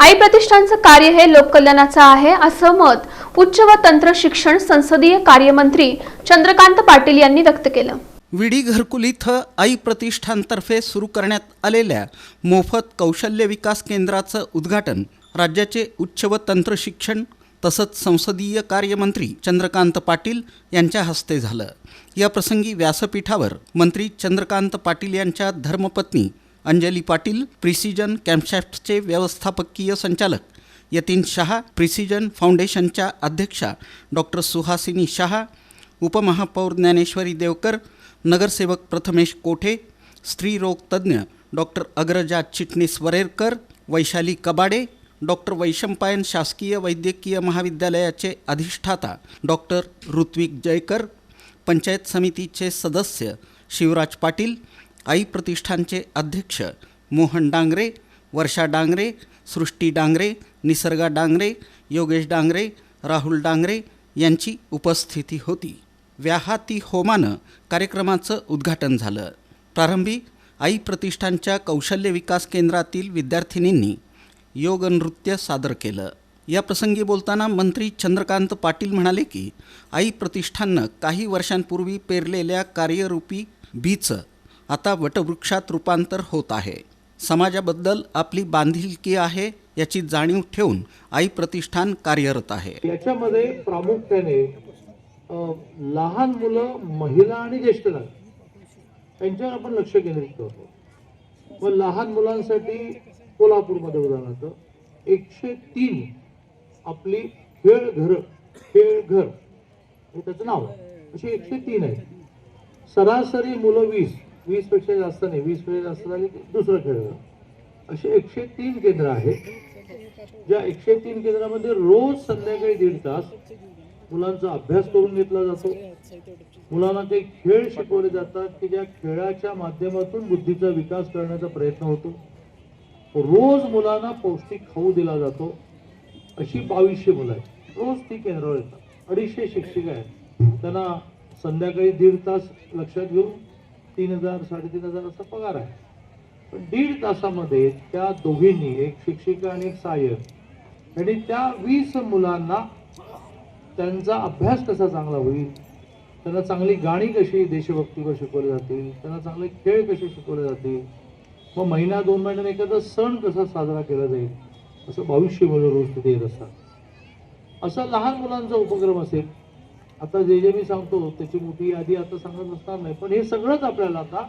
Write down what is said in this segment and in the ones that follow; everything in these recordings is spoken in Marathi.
आई प्रतिष्ठानचं कार्य हे लोककल्याणाचं आहे असं मत उच्च व तंत्र शिक्षण संसदीय कार्यमंत्री चंद्रकांत पाटील यांनी व्यक्त केलं। विडी घरकुल इथं आई प्रतिष्ठानतर्फे सुरू करण्यात आलेल्या मोफत कौशल्य विकास केंद्राचं उद्घाटन राज्याचे उच्च व तंत्र शिक्षण तसंच संसदीय कार्यमंत्री चंद्रकांत पाटील यांच्या हस्ते झालं। या प्रसंगी व्यासपीठावर मंत्री चंद्रकांत पाटील यांच्या धर्मपत्नी अंजली पाटील, प्रिसिजन कॅम्पशाफ्टचे व्यवस्थापकीय संचालक यतीन शहा, प्रिसिजन फाउंडेशनच्या अध्यक्षा डॉक्टर सुहासिनी शहा, उपमहापौर ज्ञानेश्वरी देवकर, नगरसेवक प्रथमेश कोठे, स्त्रीरोग तज्ज्ञ डॉक्टर अग्रजा चिटणीस वरेरकर, वैशाली कबाडे, डॉक्टर वैशंपायन शासकीय वैद्यकीय महाविद्यालयाचे अधिष्ठाता डॉक्टर ऋत्विक जयकर, पंचायत समितीचे सदस्य शिवराज पाटील, आई प्रतिष्ठानचे अध्यक्ष मोहन डांगरे, वर्षा डांगरे, सृष्टी डांगरे, निसर्गा डांगरे, योगेश डांगरे, राहुल डांगरे यांची उपस्थिती होती। व्याहाती होमानं कार्यक्रमाचं उद्घाटन झालं। प्रारंभी आई प्रतिष्ठानच्या कौशल्य विकास केंद्रातील विद्यार्थिनींनी योग नृत्य सादर केलं। या प्रसंगी बोलताना मंत्री चंद्रकांत पाटील म्हणाले की आई प्रतिष्ठाननं काही वर्षांपूर्वी पेरलेल्या कार्यरूपी बीचं आता वटवृक्षात रूपांतर होत आहे। समाजाबद्दल आपली बांधिलकी आहे याची जाणीव ठेवून आई प्रतिष्ठान कार्यरत आहे। याच्यामध्ये प्रामुख्याने लहान मुलं, महिला आणि ज्येष्ठ नागरिक यांच्यावर आपण लक्ष केंद्रित करतो। मग लहान मुलांसाठी कोल्हापूरमध्ये उदाहरणार्थ 103 आपली खेळघर हे त्याचं नाव आहे, अशी 103 आहे। सरासरी मुलं 20 पेक्षा जास्त नाही, 20 पेक्षा जास्त झाली की दुसरं खेळघर, असे 103 केंद्र आहेत। ज्या 103 केंद्रामध्ये रोज संध्याकाळी 1.5 तास मुलांचा अभ्यास करून घेतला जातो। मुलांना ते खेळ शिकवले जातात की ज्या खेळाच्या माध्यमातून बुद्धीचा विकास करण्याचा प्रयत्न होतो। रोज मुलांना पौष्टिक खाऊ दिला जातो। अशी 2200 मुलं आहेत, रोज ती केंद्रावर येतात। 250 शिक्षिका आहेत, त्यांना संध्याकाळी 1.5 तास लक्षात घेऊन 3000 3,500 असा पगार आहे। पण 1.5 तासामध्ये त्या दोघींनी, एक शिक्षिका आणि एक सहाय्यक, यांनी त्या 20 मुलांना त्यांचा अभ्यास कसा चांगला होईल, त्यांना चांगली गाणी कशी देशभक्तीवर शिकवली जातील, त्यांना चांगले खेळ कसे शिकवले जातील, मग महिना 2 महिन्याने एखादा सण कसा साजरा केला जाईल, असं 2200 मुलं रोज तिथे येत असतात। असा लहान मुलांचा उपक्रम असेल। आता जे मी सांगतो त्याची मोठी यादी आता सांगत नसणार नाही, पण हे सगळंच आपल्याला आता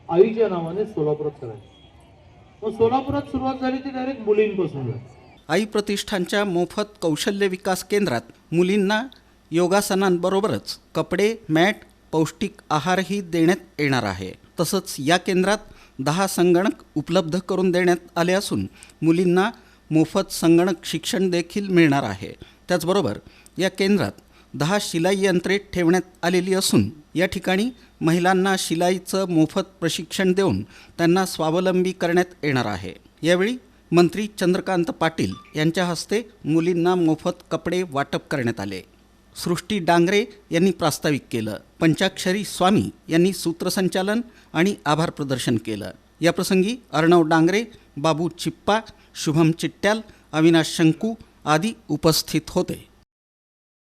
आईच्या नावाने सोलापुरात करायचं। मग सोलापुरात सुरुवात झाली ती डायरेक्ट मुलींपासून झाली। आई प्रतिष्ठानच्या मोफत कौशल्य विकास केंद्रात मुलींना योगासनांबरोबरच कपडे, मॅट, पौष्टिक आहारही देण्यात येणार आहे। तसंच या केंद्रात 10 संगणक उपलब्ध करून देण्यात आले असून मुलींना मोफत संगणक शिक्षण देखील मिळणार आहे। त्याचबरोबर या केंद्रात 10 शिलाई यंत्रे ठेवण्यात आलेली असून या ठिकाणी महिलांना शिलाईचं मोफत प्रशिक्षण देऊन त्यांना स्वावलंबी करण्यात येणार आहे। यावेळी मंत्री चंद्रकांत पाटील यांच्या हस्ते मुलींना मोफत कपडे वाटप करण्यात आले। सृष्टी डांगरे यांनी प्रास्ताविक केलं। पंचाक्षरी स्वामी यांनी सूत्रसंचालन आणि आभार प्रदर्शन केलं। या प्रसंगी अर्णव डांगरे, बाबू चिप्पा, शुभम चिट्ट्याल, अविनाश शंकू आदी उपस्थित होते।